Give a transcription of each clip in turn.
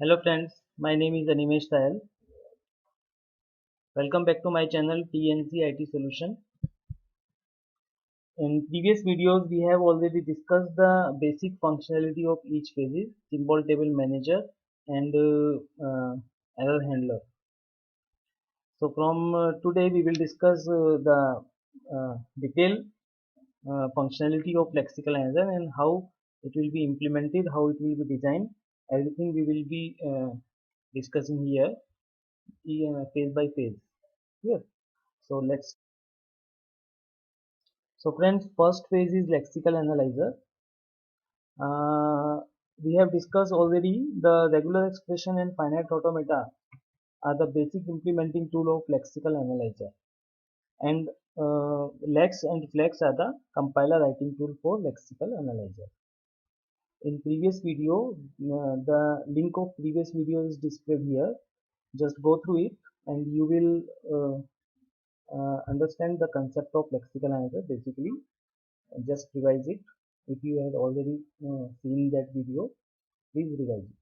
Hello friends, my name is Animesh Sahel. Welcome back to my channel TNC IT Solution. In previous videos, we have already discussed the basic functionality of each phases, symbol table manager and error handler. So from today, we will discuss the detailed functionality of lexical analyzer and how it will be implemented, how it will be designed. Everything we will be discussing here phase by phase. Yes. So let's So friends, first phase is lexical analyzer. Uh, we have discussed already the regular expression and finite automata are the basic implementing tool of lexical analyzer, and lex and flex are the compiler writing tool for lexical analyzer. In previous video, the link of previous video is displayed here. Just go through it and you will understand the concept of lexical analyzer. Basically, just revise it. If you had already seen that video, please revise it.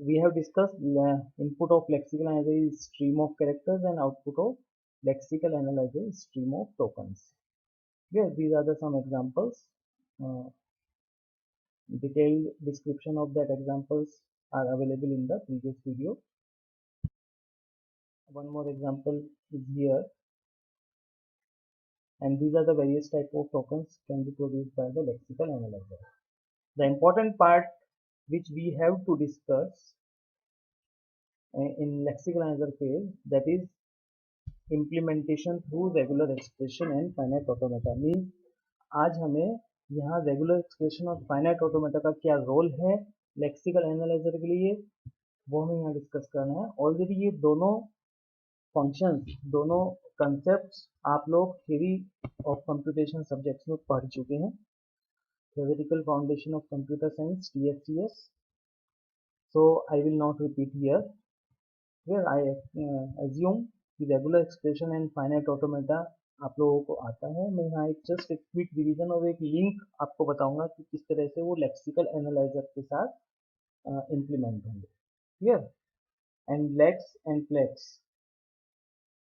We have discussed input of lexical analyzer is stream of characters and output of lexical analyzer is stream of tokens. Yes, these are the some examples. Uh, Detailed description of that examples are available in the previous video. One more example is here, and these are the various type of tokens can be produced by the lexical analyzer. The important part which we have to discuss in lexical analyzer phase, that is implementation through regular expression and finite automata. Means आज हमें यहाँ regular expression और finite automata का क्या role है lexical analyser के लिए, वो हमें यहाँ डिस्कस करना है. ऑलरेडी ये दोनों फंक्शंस, दोनों कंसेप्ट आप लोग थ्योरी ऑफ कंप्यूटेशन सब्जेक्ट्स में पढ़ चुके हैं, theoretical foundation of computer science TFCS. So I will not repeat here. Here I assume कि regular expression and finite automata आप लोगों को आता है. मैं यहाँ एक जस्ट एक क्विक रिवीजन और एक लिंक आपको बताऊंगा कि किस तरह से वो लेक्सिकल एनालाइजर के साथ इम्प्लीमेंट होंगे. Clear. And lex and flex.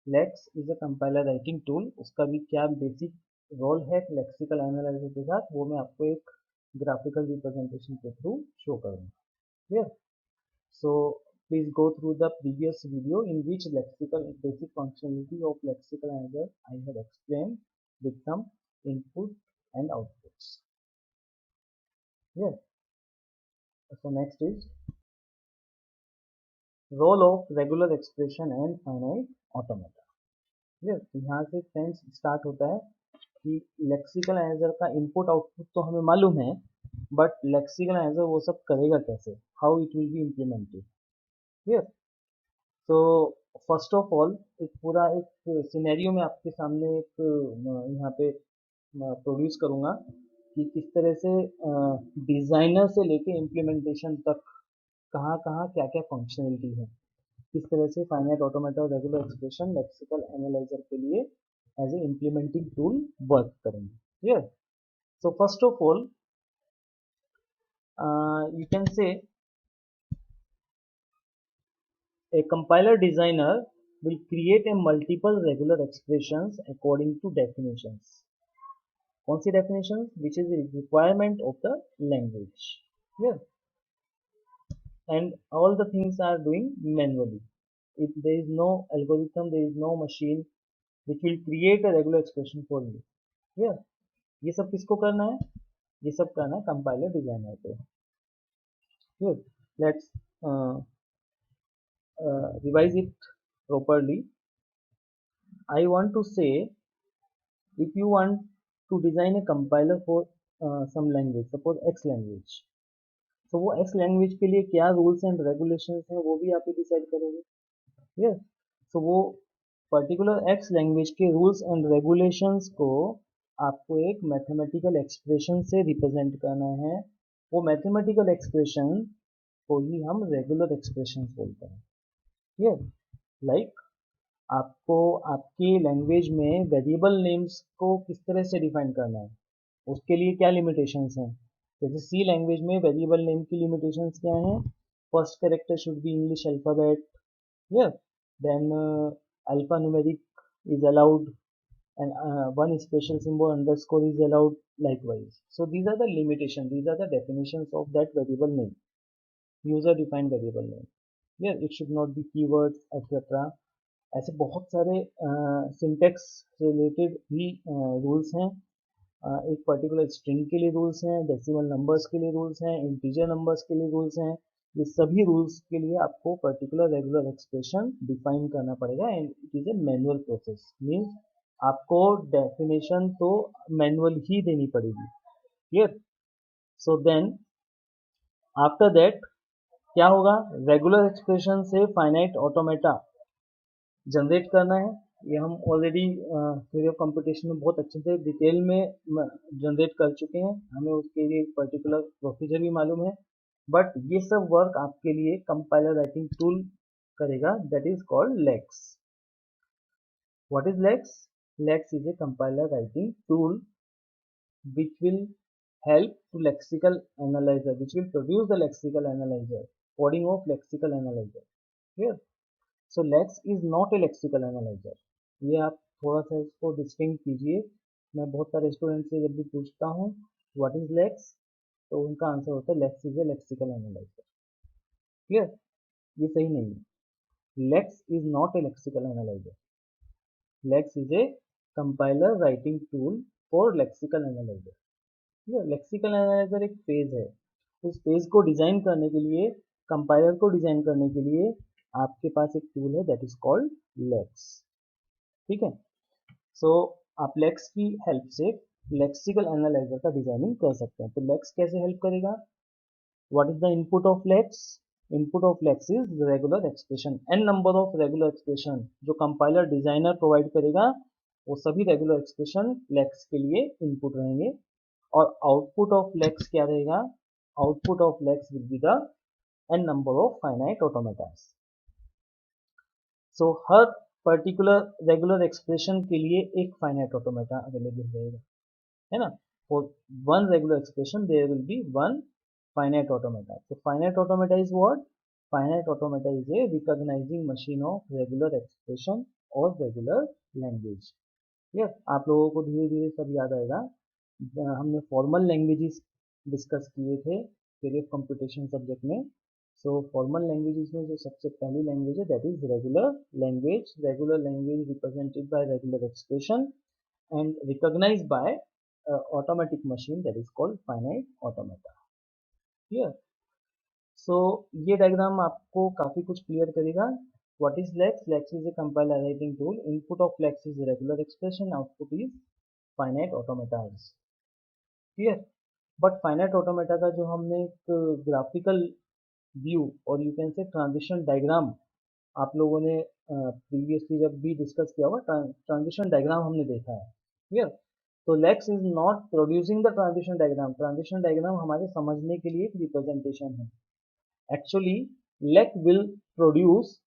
Lex is a compiler writing tool. उसका भी क्या बेसिक रोल है लेक्सिकल एनालाइजर के साथ, वो मैं आपको एक ग्राफिकल रिप्रेजेंटेशन के थ्रू शो करूंगा. Clear. So please go through the previous video in which lexical basic functionality of lexical analyzer I have explained with some input and outputs. Yes. So next is role of regular expression and finite automata. Yes. यहाँ से friends start होता है कि lexical analyser का input output तो हमें मालूम है, बट लेक्सिकल एनालाइजर वो सब करेगा कैसे, how it will be implemented. Yes. तो फर्स्ट ऑफ ऑल एक पूरा एक सिनेरियो में आपके सामने एक यहाँ पे प्रोड्यूस करूँगा कि किस तरह से डिज़ाइनर से लेके इम्प्लीमेंटेशन तक कहाँ कहाँ क्या क्या फंक्शनलिटी है, किस तरह से फाइनाइट ऑटोमेटा और रेगुलर एक्सप्रेशन लेक्सिकल एनालाइजर के लिए as a implementing tool work करेंगे. Clear. So first of all you can say a compiler designer will create a multiple regular expressions according to definitions. कौन सी definitions? Which is the requirement of the language. Yeah. And all the things are doing manually. If there is no algorithm, there is no machine which will create a regular expression for you. Yeah. ये सब किसको करना है? ये सब करना है compiler designer को. Good. Let's revise it properly. I want to say, if you want to design a compiler for some language, suppose X language, तो वो X लैंग्वेज के लिए क्या रूल्स एंड रेगुलेशंस हैं वो भी आप ही डिसाइड करोगे. यस. तो वो पर्टिकुलर X लैंग्वेज के रूल्स एंड रेगुलेशंस को आपको एक मैथमेटिकल एक्सप्रेशन से रिप्रेजेंट करना है. वो मैथमेटिकल एक्सप्रेशन को ही हम रेगुलर एक्सप्रेशन बोलते हैं. क्लियर. लाइक आपको आपकी लैंग्वेज में वेरिएबल नेम्स को किस तरह से डिफाइन करना है, उसके लिए क्या लिमिटेशंस हैं। जैसे सी लैंग्वेज में वेरिएबल नेम की लिमिटेशंस क्या हैं, first character should be English alphabet, yeah, then alphanumeric is allowed, and one special symbol underscore is allowed likewise. So these are the limitations, these are the definitions of that variable name, user defined variable name. Yeah, it should not be keywords etc. ऐसे बहुत सारे syntax related भी rules हैं। एक particular string के लिए rules हैं, decimal numbers के लिए रूल्स हैं, इंटीजर नंबर्स के लिए रूल्स हैं। ये सभी रूल्स के लिए आपको पर्टिकुलर रेगुलर एक्सप्रेशन डिफाइन करना पड़ेगा and it is a manual process. Means आपको डेफिनेशन तो मैनुअल ही देनी पड़ेगी। Clear. So then after that क्या होगा, रेगुलर एक्सप्रेशन से फाइनाइट ऑटोमेटा जनरेट करना है। ये हम ऑलरेडी थ्योरी ऑफ कंप्यूटेशन में बहुत अच्छे से डिटेल में जनरेट कर चुके हैं, हमें उसके लिए एक पर्टिकुलर प्रोसीजर भी मालूम है। बट ये सब वर्क आपके लिए कंपाइलर राइटिंग टूल करेगा, that is called lex. What is lex? Lex is a compiler writing tool which will help to lexical analyzer, which will produce the lexical analyzer, coding of lexical analyzer. Clear? So Lex is not a lexical analyzer. ये आप थोड़ा सा इसको distinct कीजिए। मैं बहुत सारे student से जब भी पूछता हूँ व्हाट इज लेक्स, तो उनका आंसर होता है lex is a lexical analyser. Clear? ये सही नहीं है। Lex is not a lexical analyser. Lex is a compiler writing tool for lexical analyser. Lexical analyser एक पेज है, उस पेज को डिजाइन करने के लिए, कंपाइलर को डिजाइन करने के लिए आपके पास एक टूल है दैट इज कॉल्ड लेक्स। ठीक है। सो आप लेक्स की हेल्प से लेक्सिकल एनालाइजर का डिजाइनिंग कर सकते हैं। तो लेक्स कैसे हेल्प करेगा? What is the input of lex? Input of lex is regular expression, an number of regular expression जो कंपाइलर डिजाइनर प्रोवाइड करेगा, वो सभी रेगुलर एक्सप्रेशन लेक्स के लिए इनपुट रहेंगे। और आउटपुट ऑफ लेक्स क्या रहेगा? Output of lex will be the N number of finite automatas. So हर पर्टिकुलर रेगुलर एक्सप्रेशन के लिए एक फाइनाइट ऑटोमेटा अवेलेबल रहेगा, है ना। For one regular expression there will be one finite automata. तो finite automata is what? Finite automata is a recognising machine of regular expression और regular language. Yes, आप लोगों को धीरे धीरे सब याद आएगा। हमने फॉर्मल लैंग्वेजेस डिस्कस किए थे थ्योरी ऑफ कंप्यूटेशन सब्जेक्ट में। सो फॉर्मल लैंग्वेजेस में जो सबसे पहली लैंग्वेज है that is regular language. Regular language represented by regular expression and recognised by automatic machine that is called finite automata. Clear? So ये diagram आपको काफी कुछ क्लियर करेगा। What is Lex? Lex is a compiler writing tool. Input of Lex is regular expression. Output is finite automatas. Clear? But finite automata का जो हमने एक graphical view और यू कैन से ट्रांजिशन डायग्राम आप लोगों ने प्रीवियसली जब भी डिस्कस किया हुआ ट्रांजिशन डायग्राम हमने देखा है। क्लियर? तो lex is not producing the transition diagram. Transition diagram हमारे समझने के लिए एक रिप्रेजेंटेशन है। Actually lex will produce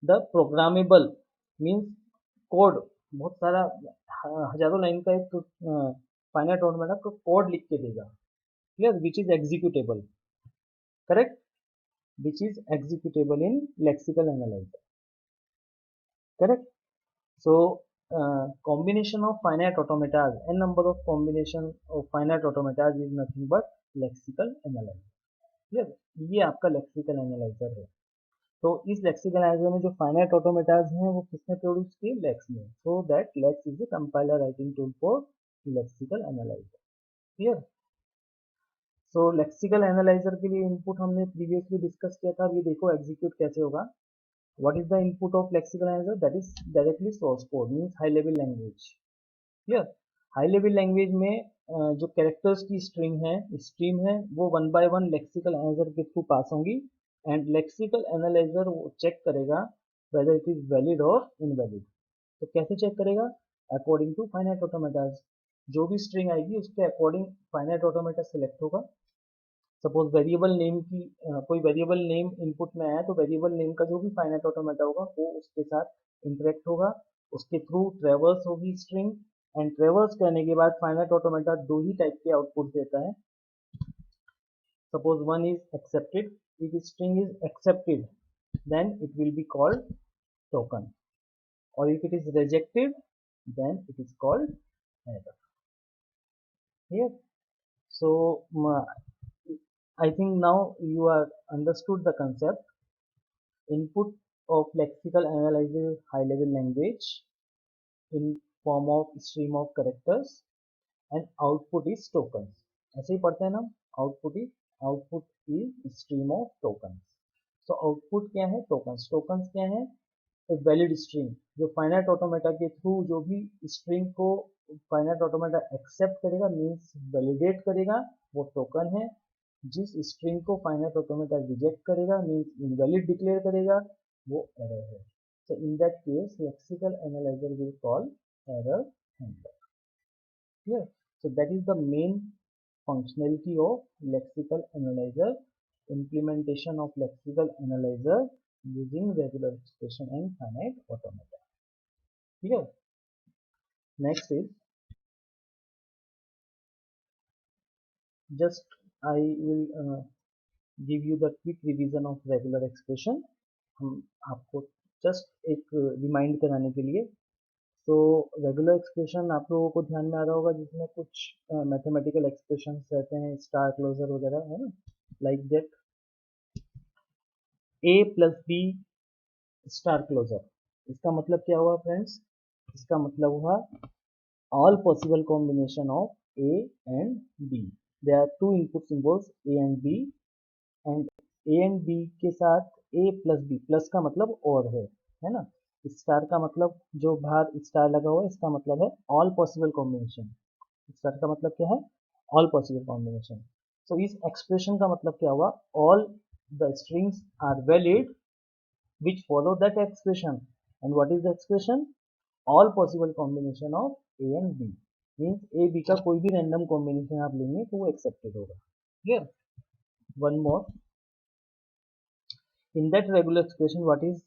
the programmable means code, बहुत सारा हजारों लाइन का एक फाइनाइट ऑटोमेटा को कोड लिख के देगा। Clear? Which is executable. Correct? Which is executable in lexical analyser. Correct? So combination of finite automatas, n number of combination of finite automatas is nothing but lexical analyzer. Clear? ये आपका lexical analyser है। तो इस lexical analyser में जो finite ऑटोमेटाज हैं वो किसने प्रोड्यूस किए? लेक्स ने। So that lex is a compiler writing tool for lexical analyser. Clear? So lexical analyser के लिए इनपुट हमने प्रीवियसली डिस्कस किया था। अब ये देखो एग्जीक्यूट कैसे होगा। What is the input of lexical analyser? That is directly source code means high level language. Clear? High level language में जो कैरेक्टर्स की स्ट्रीम है वो one by one lexical analyser के थ्रू पास होंगी एंड लेक्सिकल एनालाइजर वो check करेगा whether it is valid और इनवैलिड। तो कैसे चेक करेगा? According to finite automatas. जो भी स्ट्रिंग आएगी उसके अकॉर्डिंग फाइनाइट ऑटोमेटा सेलेक्ट होगा। सपोज वेरिएबल नेम की कोई वेरिएबल नेम इनपुट में आया तो वेरिएबल नेम का जो भी फाइनाइट ऑटोमेटा होगा वो उसके साथ इंटरेक्ट होगा, उसके थ्रू ट्रेवर्स होगी स्ट्रिंग एंड ट्रेवर्स करने के बाद फाइनाइट ऑटोमेटा दो ही टाइप के आउटपुट देता है. Suppose one is accepted. If string is accepted, then it will be called token. Or if it is rejected, then it is called error. Here. So I think now you are understood the concept. Input of lexical analyzer high level language in form of stream of characters and output is tokens. ऐसे ही पढ़ते हैं ना, output is stream of tokens. So output क्या है? tokens. Tokens क्या है? एक valid string जो फाइनाइट ऑटोमेटा के थ्रू जो भी स्ट्रिंग को फाइनाइट ऑटोमेटा एक्सेप्ट करेगा मींस वैलिडेट करेगा वो टोकन है. जिस स्ट्रिंग को फाइनाइट ऑटोमेटा रिजेक्ट करेगा मींस इनवैलिड डिक्लेयर करेगा वो एरर है. So in that case lexical analyser will call error handler. Clear? So that is the main functionality of lexical analyzer, implementation of lexical analyzer using regular expression and finite automata. Clear? Next is just I will give you the quick revision of regular expression. हम आपको just एक remind कराने के लिए. तो regular expression आप लोगों को ध्यान में आ रहा होगा जिसमें कुछ मैथमेटिकल एक्सप्रेशन रहते हैं, स्टार क्लोजर वगैरह है ना, like that a plus B star closure. इसका मतलब क्या हुआ फ्रेंड्स? इसका मतलब हुआ all possible combination of a and b. There are two input symbols a and b and a and b के साथ a plus b, प्लस का मतलब और है ना. स्टार का मतलब जो बाहर स्टार लगा हुआ है इसका मतलब है ऑल पॉसिबल कॉम्बिनेशन. स्टार का मतलब क्या है? All possible combination. सो इस एक्सप्रेशन का मतलब क्या हुआ? All the strings are valid which follow that expression. And what is the expression? All possible combination of a and b. Means a b का कोई भी random combination आप लेंगे तो वो accepted होगा. Clear? One more. In that regular expression, what is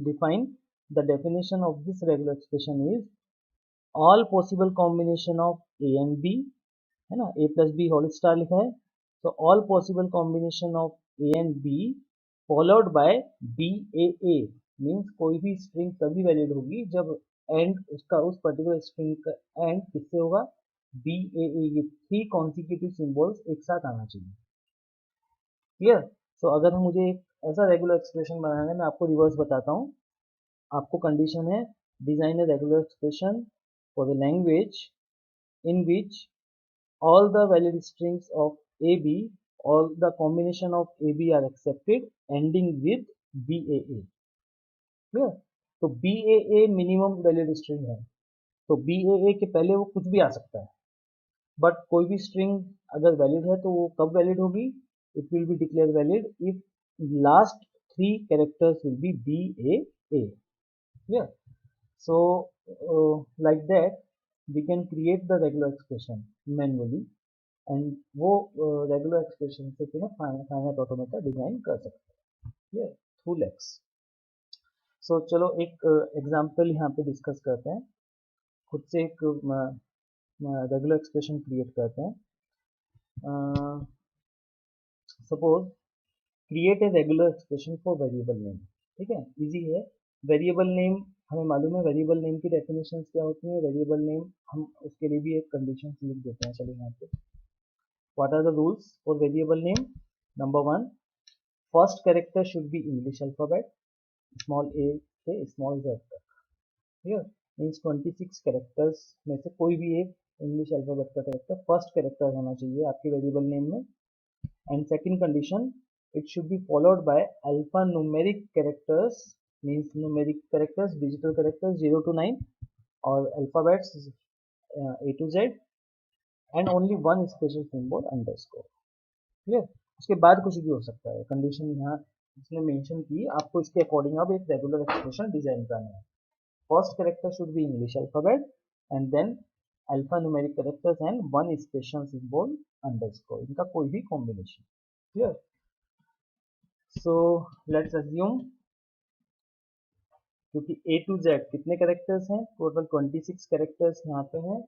defined? The definition of this regular expression is all possible combination of a and b. है ना, a plus b whole star लिखा है. So all possible combination of a and b followed by B A A. Means कोई भी string तभी valid होगी जब and उसका उस पर्टिकुलर स्ट्रिंग का एंड किससे होगा? बी ए ए. ये थ्री कॉन्सिक्यूटिव सिंबल्स एक साथ आना चाहिए. क्लियर? सो अगर हम मुझे एक ऐसा रेगुलर एक्सप्रेशन बनाना है, मैं आपको रिवर्स बताता हूँ. आपको कंडीशन है design a regular expression for the language in which all the valid strings of AB, all the combination of AB are accepted ending with BAA. Clear? तो BAA मिनिमम वैलिड स्ट्रिंग है. तो BAA के पहले वो कुछ भी आ सकता है, बट कोई भी स्ट्रिंग अगर वैलिड है तो वो कब वैलिड होगी? It will be declare valid if last three characters will be BAA. Clear? So like that we can create the regular expression manually and वो रेगुलर एक्सप्रेशन से फिर फाइनाइट ऑटोमेटा डिजाइन कर सकते हैं. क्लियर? Through lakes. सो चलो एक example यहाँ पे डिस्कस करते हैं. खुद से एक रेगुलर एक्सप्रेशन क्रिएट करते हैं. Suppose create a regular expression for variable name. ठीक है, इजी है. वेरिएबल नेम हमें मालूम है वेरिएबल नेम की डेफिनेशन क्या होती है. वेरिएबल नेम हम उसके लिए भी एक कंडीशन लिख देते हैं. चलो यहाँ पे what are the rules for variable name? Number one, first character should be English alphabet, small a से small z तक. Here means 26 characters में से कोई भी एक English alphabet का character first character होना चाहिए आपके variable name में. And second condition, it should be followed by alphanumeric characters, means numeric characters, digital characters 0 to 9 और alphabets A to Z and only one special symbol underscore. Clear? उसके बाद कुछ भी हो सकता है. कंडीशन यहाँ इसने मेंशन की, आपको इसके अकॉर्डिंग अब एक रेगुलर एक्सप्रेशन डिजाइन करना है. First character should be English alphabet and then alpha numeric characters and one special symbol underscore. इनका कोई भी combination. Clear? So let's assume क्योंकि A to Z कितने कैरेक्टर्स हैं, टोटल 26 कैरेक्टर्स यहाँ पे हैं,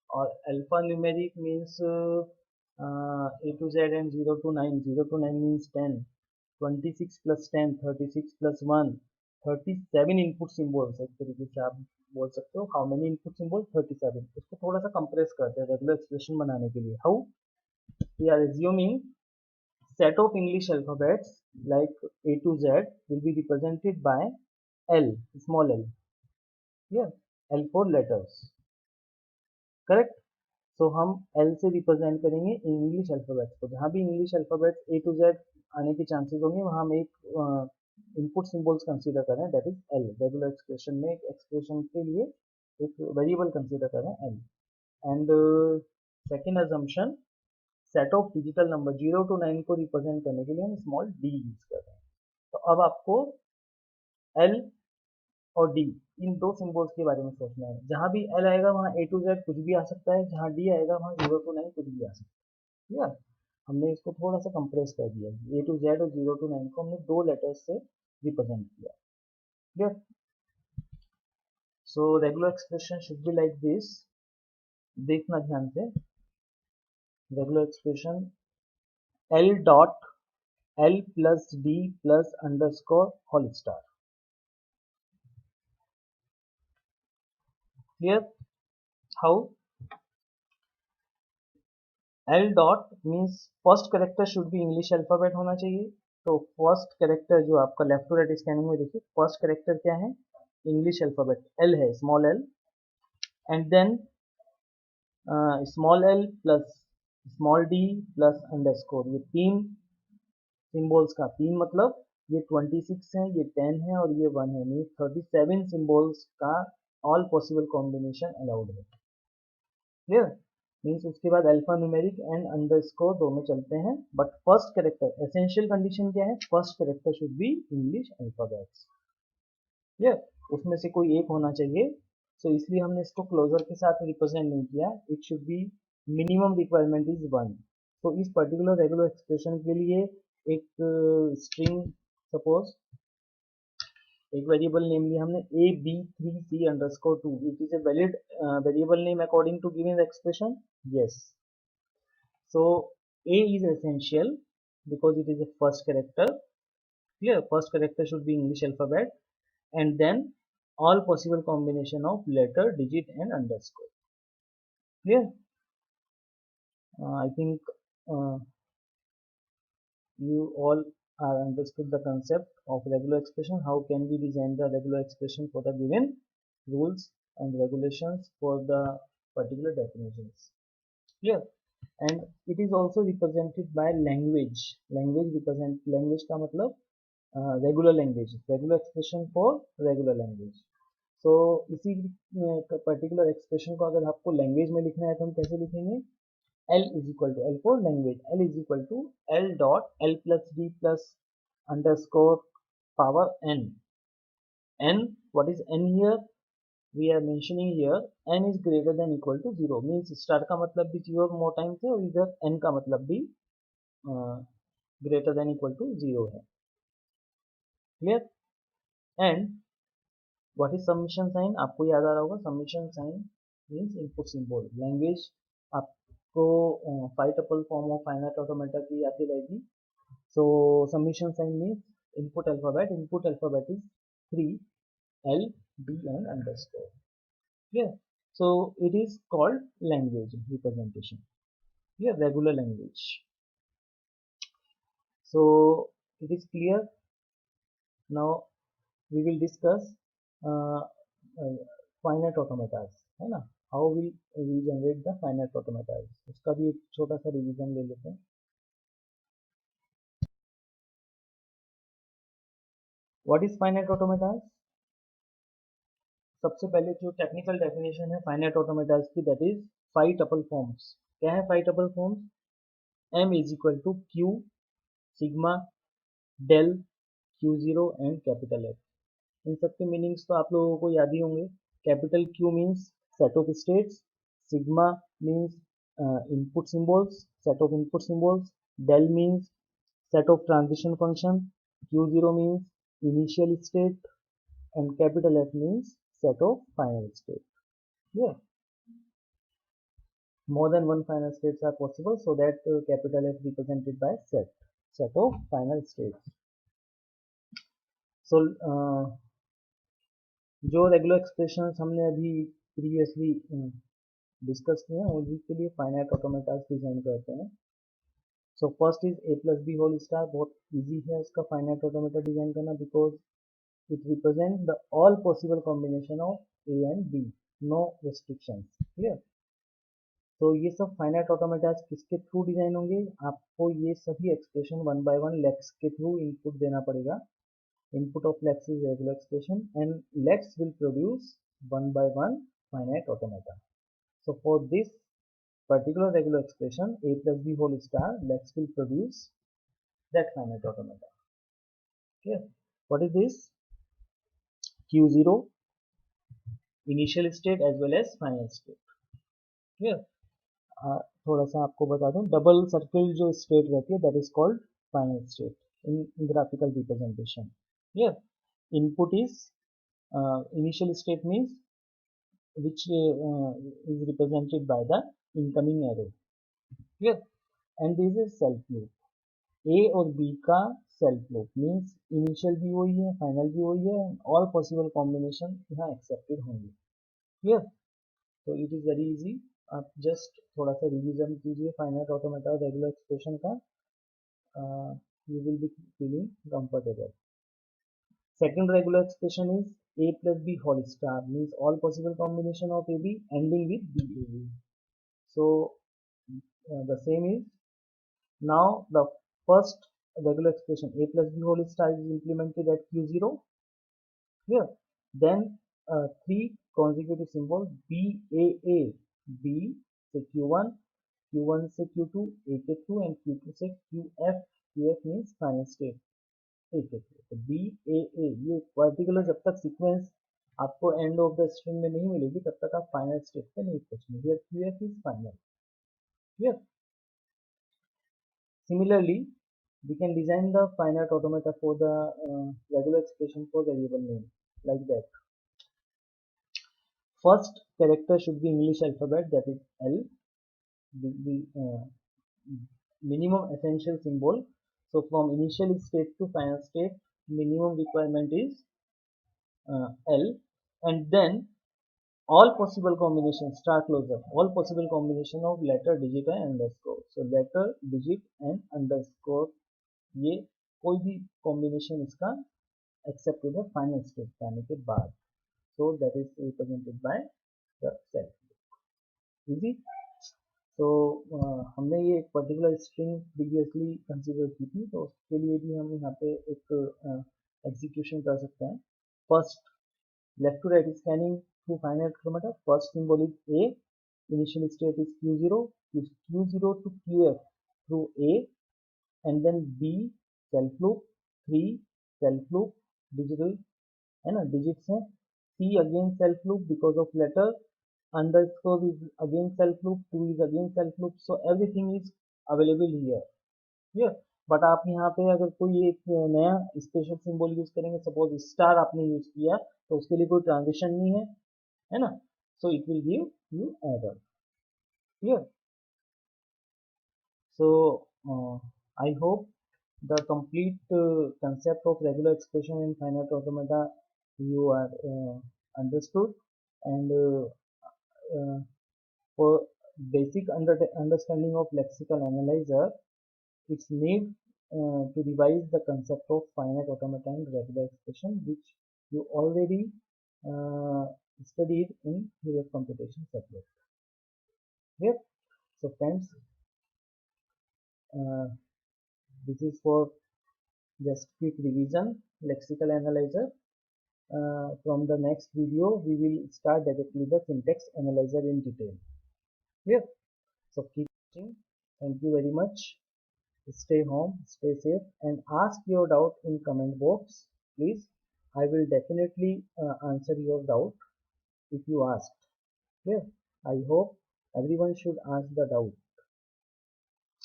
और alpha numeric means A to Z and 0 to 9 means 10, 26 plus 10 36 plus 1 37 input symbols, एक तरीके से आप बोल सकते हो हाउ मेनी इनपुट सिंबल 37। इसको थोड़ा सा कंप्रेस करते हैं रेगुलर एक्सप्रेशन बनाने के लिए। How we are assuming set of English alphabets like A to Z will be represented by L, small l, yeah, L for letters, correct। so हम L से रिप्रेजेंट करेंगे इंग्लिश अल्फाबेट्स को, जहाँ भी English alphabets A to Z आने के chances होंगे वहाँ हम एक इनपुट सिंबल्स कंसीडर कर रहे हैं, that is L। Regular expression में एक एक्सप्रेशन के लिए एक वेरिएबल कंसीडर कर रहे हैं L। And second assumption, set of digital number 0 to 9 को रिप्रेजेंट करने के लिए हम स्मॉल d यूज कर रहे हैं। तो अब आपको L और D इन दो सिंबल्स के बारे में सोचना है। जहां भी L आएगा वहां A to Z कुछ भी आ सकता है, जहां D आएगा वहां 0 to 9 कुछ भी आ सकता है। हमने इसको थोड़ा सा कंप्रेस कर दिया, A to Z और 0 to 9 को हमने दो लेटर्स से रिप्रेजेंट किया। Clear. So regular expression should be like this, देखना ध्यान से। Regular expression L dot L plus D plus underscore whole star. Clear. How L dot means first character should be English alphabet होना चाहिए। तो first character जो आपका left to right scanning में देखिए, फर्स्ट कैरेक्टर क्या है, इंग्लिश अल्फाबेट L है, small l, and then small l plus small d plus underscore, ये तीन सिंबल्स का, तीन मतलब ये 26 है, ये 10 है और ये 1 है, मीन्स 37 सिंबल्स का ऑल पॉसिबल कॉम्बिनेशन अलाउड है। क्लियर। मीन्स उसके बाद अल्फा न्यूमेरिक एंड अंडरस्कोर दोनों चलते हैं, but first character essential condition क्या है, first character should be English alphabets. Clear. उसमें से कोई एक होना चाहिए। सो इसलिए हमने इसको क्लोजर के साथ रिप्रेजेंट नहीं किया, it should be minimum requirement is 1। तो इस पर्टिकुलर रेगुलर एक्सप्रेशन के लिए एक स्ट्रिंग, सपोज एक वेरिएबल नेम लिया हमने ab3c underscore 2, it is a valid variable name according to given expression, yes। so a is essential because it is a first character, clear, first character should be English alphabet, and then all possible combination of letter, digit and underscore, clear। I think uh, you all are understood the concept of regular expression, how can we design the regular expression for the given rules and regulations for the particular definitions, clear। and it is also represented by language, language represent, language का मतलब regular language, regular expression for regular language. So इसी particular expression को अगर आपको language में लिखना है तो हम कैसे लिखेंगे, L is equal to L for language, L is equal to L dot L plus D plus underscore power N, N, what is N here, we are mentioning here N is greater than equal to 0, means star का मतलब भी 0 more time से, और इधर N का मतलब भी greater than equal to 0 है। Clear. And what is submission sign, आपको याद आ रहा होगा, submission sign means input symbol. Language आपको 5 tuple form of finite automata की आती रहेगी। So submission sign means input alphabet is 3 L D and underscore, clear। so it is called language representation, clear, regular language। so it is clear। now we will discuss uh, finite automatas, है ना, how will we generate the finite automatas, उसका भी एक छोटा सा revision ले लेते हैं। व्हाट इज फाइनाइट ऑटोमेटास, सबसे पहले जो टेक्निकल डेफिनेशन है फाइनाइट ऑटोमेटास की, दैट इज 5 टपल फॉर्म्स। क्या है 5 tuple forms, m is equal to q sigma del q0 and capital F। इन सब के मीनिंग्स तो आप लोगों को याद ही होंगे। Capital Q means set of states, sigma means input symbols, set of input symbols, del means set of transition function, Q0 means initial state, and capital F means set of final state. Yeah, more than one final states are possible, so that capital F represented by set of final states. So जो regular expressions हमने अभी previously discuss किए हैं उसी के लिए finite automata design करते हैं. So first is a plus b whole star. बहुत इजी है उसका फाइनाइट ऑटोमेटा डिजाइन करना because it represent the all possible combination of a and b, no restrictions. Clear. तो ये सब फाइनाइट ऑटोमेटास किसके थ्रू डिजाइन होंगे? आपको ये सभी expression one by one lex के थ्रू इनपुट देना पड़ेगा. Input of Lex is regular expression and Lex will produce one by one finite automata. So for this particular regular expression a plus b whole star, Lex will produce that finite automata. Okay. What is this? Q0 initial state as well as final state. Clear. थोड़ा सा आपको बता दूं, double circle जो state रहती है that is called final state in graphical representation. Here input is initial state means which is represented by the incoming arrow. Here and this is self loop. A और B का self loop means initial भी वही है, final भी वही है, all possible combination यहाँ accepted होंगे. Here so it is very easy. आप just थोड़ा सा रिविजन कीजिए फाइनाइट ऑटोमेटा रेगुलर एक्सप्रेशन का. You will be feeling comfortable. Second regular expression is a plus b whole star means all possible combination of ab ending with bab. So the same is now the first regular expression a plus b whole star is implemented at q0 here. Then three consecutive symbols baa, b से q1, q1 से q2, a के through and q2 से qf. qf means final state. ठीक है. तो B A ए ये particular जब तक सीक्वेंस आपको एंड ऑफ द स्ट्रिंग में नहीं मिलेगी तब तक आप फाइनल स्टेट पे नहीं पहुंचेंगे. Here QF is final. Clear. Similarly we can design the finite automata for the regular expression for variable name like that. First character should be English alphabet, that is L, the minimum essential symbol. So from initial state to final state minimum requirement is L, and then all possible combination star closure, all possible combination of letter, digit and underscore. So letter, digit and underscore ये कोई भी combination इसका accepted है final state पे आने के बाद. So that is represented by the self. Easy. तो हमने ये एक पर्टिकुलर स्ट्रिंग प्रीवियसली कंसीडर की थी तो उसके लिए भी हम यहाँ पे एक एग्जीक्यूशन कर सकते हैं. First left to right scanning through finite automata. First symbol is A, initial state is Q0, Q0 to QF through A, and then B self loop, 3 self loop, digital है ना, digits हैं. C again self loop because of letter, underscore is again self loop, 2 is again self loop. So everything is available here. Here. But आप यहाँ पे अगर कोई एक नया स्पेशल सिंबल यूज करेंगे, सपोज स्टार आपने यूज किया तो उसके लिए कोई ट्रांजिशन नहीं है ना. So it will give you error. Clear. So I hope the complete concept of regular expression in finite automata you are understood, and for basic understanding of lexical analyzer it's need to revise the concept of finite automata and regular expression which you already uh, studied in your computation subject. Here, so friends, uh, this is for just quick revision lexical analyzer. From the next video we will start directly the syntax analyzer in detail. Here, so keep watching. Thank you very much. Stay home, stay safe, and ask your doubt in comment box, please. I will definitely answer your doubt if you ask. Here, I hope everyone should ask the doubt.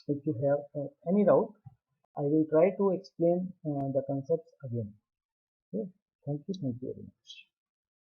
If you have any doubt, I will try to explain the concepts again. Okay. Thank you very much.